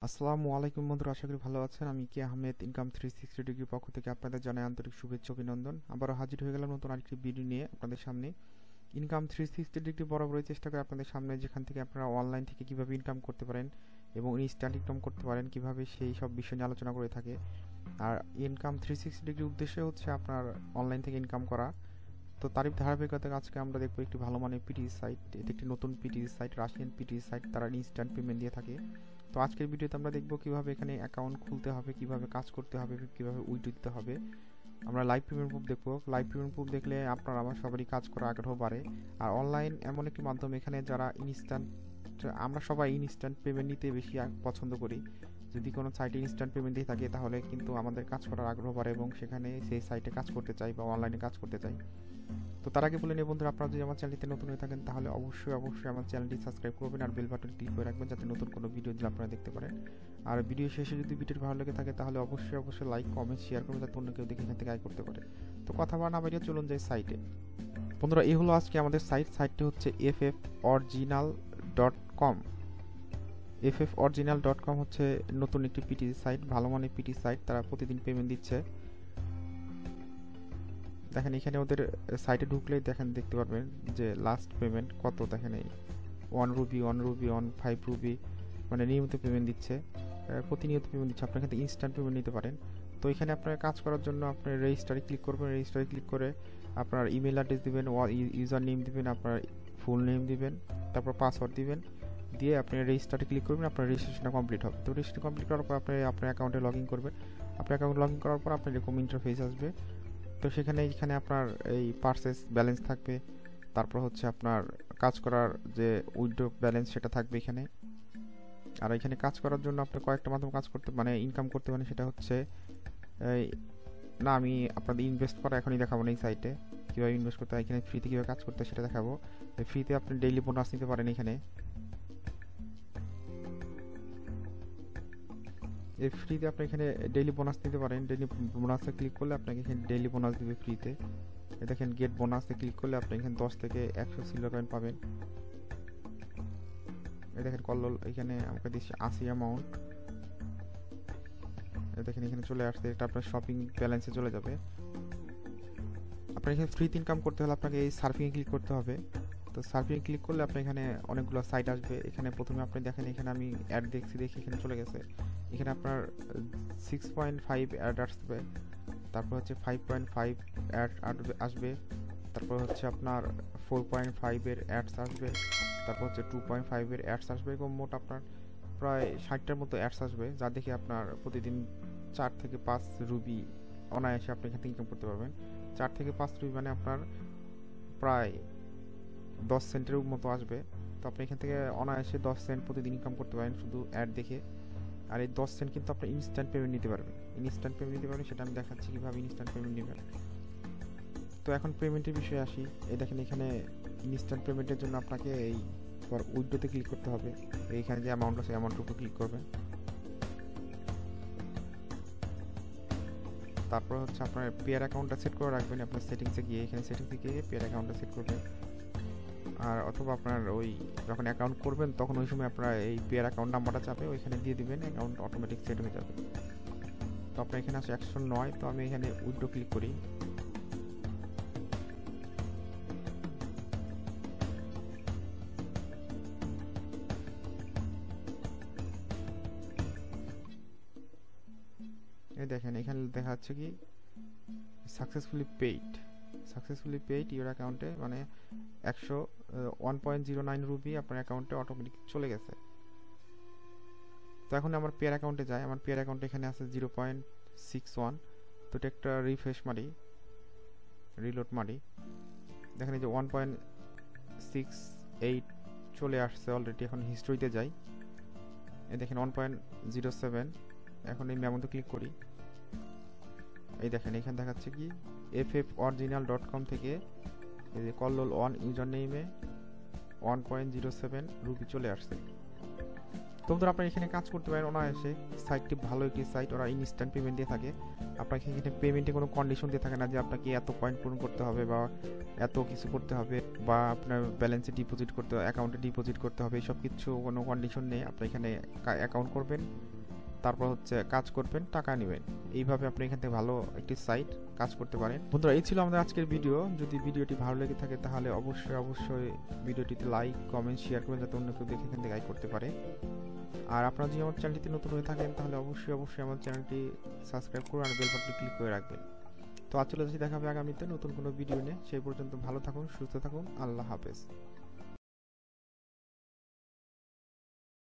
আসসালামু আলাইকুম বন্ধুরা, আশা করি ভালো আছেন। আমি কে আহমেদ ইনকাম 360 ডিগ্রি পক্ষ থেকে আপনাদের জানাই আন্তরিক শুভেচ্ছা অভিনন্দন। আবারও হাজির হয়ে গেলাম নতুন আরেকটি ভিডিও নিয়ে আপনাদের সামনে। ইনকাম 360 ডিগ্রি বরাবরই চেষ্টা করে আপনাদের সামনে, যেখান থেকে আপনারা অনলাইন থেকে কিভাবে ইনকাম করতে পারেন এবং ইনস্ট্যান্ট ইনকাম করতে পারেন কিভাবে, সেই সব বিষয় নিয়ে আলোচনা করে থাকে। আর ইনকাম 360 ডিগ্রির উদ্দেশ্য হচ্ছে আপনার অনলাইন থেকে ইনকাম করা। তো তারই ধারাবাহিকতায় আজকে আমরা দেখবো একটি ভালো মানের পিটিসি সাইট। এটি একটি নতুন PTC site, Russian PTC site, তারা ইনস্ট্যান্ট পেমেন্ট দিয়ে থাকে। তো আজকের ভিডিওতে আমরা দেখব কিভাবে এখানে অ্যাকাউন্ট খুলতে হবে, কিভাবে কাজ করতে হবে, কিভাবে উইথড্র দিতে হবে। আমরা লাইভ পেমেন্ট প্রুফ দেখবো। লাইভ পেমেন্ট প্রুফ দেখলে আপনার আমার সবারই কাজ করার আগ্রহ বাড়ে। আর অনলাইন এমন একটি মাধ্যম এখানে যারা ইনস্ট্যান্ট, আমরা সবাই ইনস্ট্যান্ট পেমেন্ট নিতে বেশি পছন্দ করি। যদি কোনো সাইটে ইনস্ট্যান্ট পেমেন্ট দিয়ে থাকে তাহলে কিন্তু আমাদের কাজ করার আগ্রহ বাড়ে এবং সেখানে সেই সাইটে কাজ করতে চাই বা অনলাইনে কাজ করতে চাই। তো তার আগে বলে নিই বন্ধুরা, আপনারা যদি আমার চ্যানেলটিতে নতুন হয়ে থাকেন তাহলে অবশ্যই আমার চ্যানেলটি সাবস্ক্রাইব করবেন আর বেল বাটন ক্লিক করে রাখবেন, যাতে নতুন কোনো ভিডিও দিলে আপনারা দেখতে পারেন। আর ভিডিও শেষে যদি ভিডিওটি ভালো লেগে থাকে তাহলে অবশ্যই লাইক কমেন্ট শেয়ার করবেন, যাতে অন্য কেউ দেখে এখান থেকে আয় করতে পারে। তো কথা না বাড়িয়ে চলুন যাই সাইটে। বন্ধুরা, এই হলো আজকে আমাদের সাইটটি হচ্ছে fforiginal.com। fforiginal.com হচ্ছে নতুন একটি পিটিসি সাইট, ভালো মানের পিটিসি সাইট। তারা প্রতিদিন পেমেন্ট দিচ্ছে। দেখেন এখানে ওদের সাইটে ঢুকলেই দেখতে পারবেন যে লাস্ট পেমেন্ট কত। দেখেন এই 1 রুবি, 5 রুবি, মানে নিয়মিত পেমেন্ট দিচ্ছে, প্রতিনিয়ত পেমেন্ট দিচ্ছে। আপনি এখান থেকে ইনস্ট্যান্ট পেমেন্ট নিতে পারেন। তো এখানে আপনার কাজ করার জন্য আপনি রেজিস্টারে ক্লিক করবেন। রেজিস্টারে ক্লিক করে আপনার ইমেল অ্যাড্রেস দিবেন, ইউজার নেম দিবেন, আপনার ফুল নেম দিবেন, তারপর পাসওয়ার্ড দিবেন, দিয়ে আপনি রেজিস্টারে ক্লিক করবেন। আপনার রেজিস্ট্রেশনটা কমপ্লিট হবে। তো রেজিস্ট্রেশন কমপ্লিট করার পর আপনি আপনার অ্যাকাউন্টে লগ ইন করবেন। আপনার অ্যাকাউন্ট লগ ইন করার পর আপনার এরকম ইন্টারফেস আসবে। তো এখানে আপনার এই পারচেস ব্যালেন্স থাকবে, তারপর হচ্ছে আপনার কাজ করার যে উইথড্র ব্যালেন্স সেটা থাকবে এখানে। আর এখানে কাজ করার জন্য আপনি কয়েকটা মাধ্যমে কাজ করতে, মানে ইনকাম করতে পারেন। সেটা হচ্ছে এই, না আমি আপনাদের ইনভেস্ট করা এখনই দেখাবো না। এই সাইটে কীভাবে ইনভেস্ট করতে হয়, এখানে ফ্রিতে কীভাবে কাজ করতে হয় সেটা দেখাবো। ফ্রিতে আপনি ডেইলি বোনাস নিতে পারেন। এখানে এই ফ্রিতে আপনি এখানে ডেইলি বোনাস নিতে পারেন। ডেইলি বোনাসে ক্লিক করলে আপনাকে এখানে ডেইলি বোনাস দিবে ফ্রিতে। দেখেন গেট বোনাসে ক্লিক করলে আপনি এখানে 10 থেকে 100 সিলভার কয়েন পাবেন। এই দেখেন কল্লোল এখানে আমাকে দিচ্ছে 80 অ্যামাউন্ট। দেখেন এখানে চলে আসছে, এটা আপনার শপিং ব্যালেন্সে চলে যাবে। আপনার এখানে ফ্রিতে ইনকাম করতে হলে আপনাকে এই সার্ফিংয়ে ক্লিক করতে হবে। তো সার্ফিংয়ে ক্লিক করলে আপনার এখানে অনেকগুলো সাইট আসবে। এখানে প্রথমে আপনি দেখেন, এখানে আমি অ্যাড দেখে এখানে চলে গেছে। এখানে আপনার 6.5 অ্যাড আসবে, তারপর হচ্ছে 5.5 অ্যাড আসবে, তারপর হচ্ছে আপনার 4.5 এর অ্যাডস আসবে, তারপর হচ্ছে 2.5 এর অ্যাডস আসবে, এবং মোট আপনার প্রায় 60টার মতো অ্যাডস আসবে, যা দেখে আপনার প্রতিদিন 4 থেকে 5 রুবি অনায়াসে আপনি এখান থেকে ইনকাম করতে পারবেন। 4 থেকে 5 রুবি মানে আপনার প্রায় 10 সেন্টের মতো আসবে। তো আপনি এখান থেকে অনায়াসে 10 সেন্ট প্রতিদিন ইনকাম করতে পারেন শুধু অ্যাড দেখে। আর এই 10 সেন্ট কিন্তু আপনি ইনস্ট্যান্ট পেমেন্ট নিতে পারবেন। সেটা আমি দেখাচ্ছি কীভাবে ইনস্ট্যান্ট পেমেন্ট নেবেন। তো এখন পেমেন্টের বিষয়ে আসি। এই দেখেন এখানে ইনস্ট্যান্ট পেমেন্টের জন্য আপনাকে এই উইথড্রোতে ক্লিক করতে হবে। এইখানে যে অ্যামাউন্ট আছে অ্যামাউন্টের উপর ক্লিক করবেন। তারপর হচ্ছে আপনার পেয়ার অ্যাকাউন্টটা সেট করে রাখবেন। আপনার সেটিংসে গিয়ে এখানে সেটিংসে গিয়ে পেয়ার অ্যাকাউন্টটা সেট করবেন। আর অথবা আপনার ওই যখন অ্যাকাউন্ট করবেন তখন ওই সময় আপনার এই পেয়ার অ্যাকাউন্ট নাম্বারটা চাপে ওইখানে দিয়ে দিবেন, অ্যাকাউন্ট অটোমেটিক সেট হয়ে যাবে। তো আপনার এখানে আছে 109। তো আমি এখানে উইথড্রো ক্লিক করি। এই দেখেন এখানে দেখা যাচ্ছে কি সাকসেসফুলি পেইড ইউর অ্যাকাউন্টে, মানে 101.09 রুবি আপনার অ্যাকাউন্টে অটোমেটিক চলে গেছে। তো এখন আমার পেয়ার অ্যাকাউন্টে যাই। আমার পেয়ার অ্যাকাউন্টে এখানে আছে 0.61। তো এটা একটা রিফ্রেশ মারি, রিলোড মারি। দেখেন এই যে 1.68 চলে আসছে অলরেডি। এখন হিস্ট্রিতে যাই। এই দেখেন 1.07। এখন এই মেমোতে ক্লিক করি। এই দেখেন এখানে দেখাচ্ছে কি fforiginal.com থেকে এই যে কল্লোল 1 ইউজার নেমে 1.07 রুপি চলে আসছে। তো বন্ধুরা আপনারা এখানে কাজ করতে পারেন অনায়াসে। সাইটটি ভালো একটি সাইট, ওরা ইনস্ট্যান্ট পেমেন্ট দিয়ে থাকে। আপনাকে এখানে পেমেন্টে কোনো কন্ডিশন দিয়ে থাকে না যে আপনাকে এত পয়েন্ট পূরণ করতে হবে বা এত কিছু করতে হবে বা আপনার ব্যালেন্সে ডিপোজিট করতে হবে, অ্যাকাউন্টে ডিপোজিট করতে হবে, এসব কিছু কোনো কন্ডিশন নেই। আপনি এখানে অ্যাকাউন্ট করবেন, তারপর হচ্ছে কাজ করবেন, টাকা নেবেন। এইভাবে আপনি এখান থেকে ভালো একটি সাইট কাজ করতে পারেন। বন্ধুরা এই ছিল আমাদের আজকের ভিডিও। যদি ভিডিওটি ভালো লেগে থাকে তাহলে অবশ্যই ভিডিওটিতে লাইক, কমেন্ট, শেয়ার করবেন যাতে অন্য কেউ দেখে এখান থেকে আয় করতে পারে। আর আপনারা যদি আমার চ্যানেলটিতে নতুন হয়ে থাকেন তাহলে অবশ্যই আমার চ্যানেলটি সাবস্ক্রাইব করুন আর বেল বাটনটি ক্লিক করে রাখবেন। তো আজ চলে যাচ্ছি, দেখা হবে আগামীতে নতুন কোনো ভিডিও নিয়ে। সেই পর্যন্ত ভালো থাকুন, সুস্থ থাকুন, আল্লাহ হাফেজ।